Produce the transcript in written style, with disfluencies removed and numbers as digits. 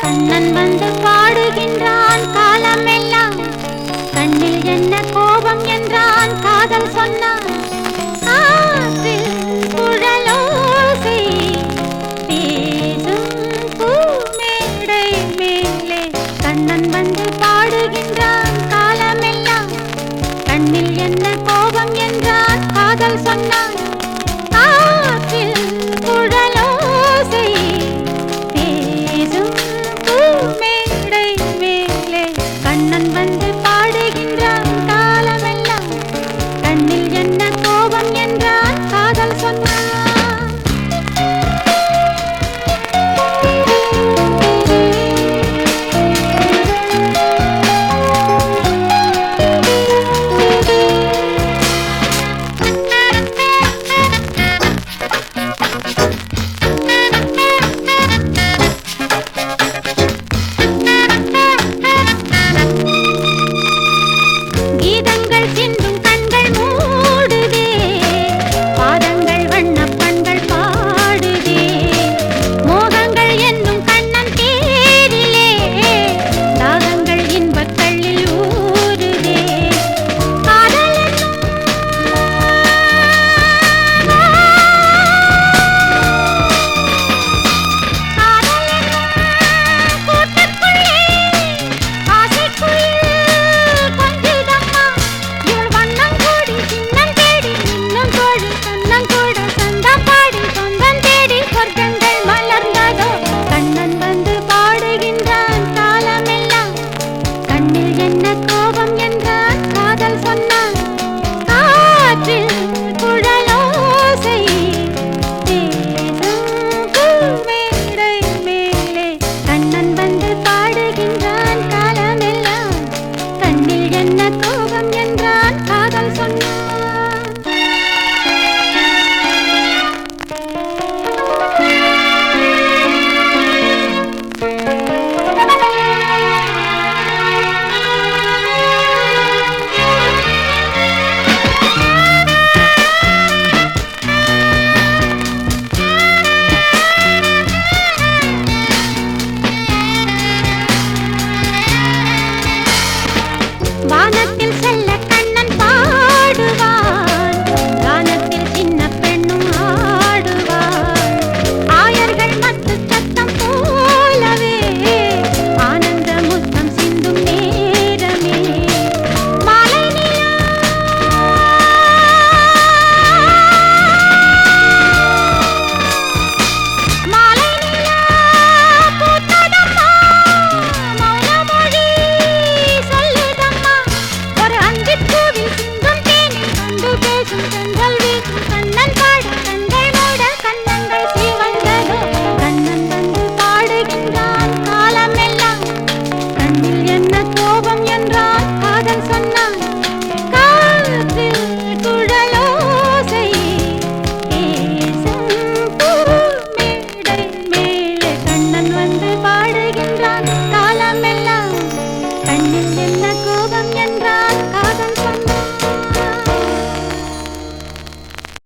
கண்ணன் வந்து பாடுகின்றான் காலமெல்லாம், கண்ணில் என்ன கோபம் என்றான் காதல் சொன்னான். காற்றில் குழலோசை பேசும் பூமேடை மேலே, கண்ணன் வந்து பாடுகின்றான் காலமெல்லாம், கண்ணில் என்ன கோபம் என்றான் காதல் சொன்னான். காற்றில் குழலோசை பேசும் மேடை மேலே, கண்ணன் வந்து பாடுகின்றான் காலமெல்லாம், கண்ணில் என்ன கோபம் என்றான் காதல் சொன்னான். கீதங்கள் சிந்தும் கண்கள் மூடுதே, பாதங்கள் வண்ணப் பண்கள் பாடுதே, மோகங்கள் என்னும் கண்ணன் தேரிலே, தாகங்கள் இன்பக் கள்ளில் ஊறுதே. காதல் என்னும் கூட்டுக்குள்ளே ஆசைக்குயில் கொஞ்சுதம்மா, இவள் வண்ணம் கூடி சின்னம் தேடி இன்னும் கோடி சொந்தம் கூட சொந்தம் பாடி சொந்தம் தேடி சொர்க்கங்கள் மலர்ந்ததோ. கண்ணன் வந்து பாடுகின்றான் காலமெல்லாம், கண்ணில் என்ன கோபம் என்றான் காதல் சொன்னான். காற்றில் குழலோசை பேசும் பூமேடை மேலே, கண்ணன் வந்து பாடுகின்றான் காலமெல்லாம், கண்ணில் என்ன கோபம் என்றான் காதல் சொன்னான். வானத்தில் செல்ல கண்ணன் பாடுவான், கானத்தில் சின்ன பெண்ணும் ஆடுவான், ஆயர்கள் மத்து சத்தம் போலவே ஆனந்த முத்தம் சிந்தும் நேரமே. மாலை நிலா மாலை நிலா பூத்ததம்மா, மௌன மொழி சொல்லுதம்மா, ஒரு அந்திப்பூவில் சிந்து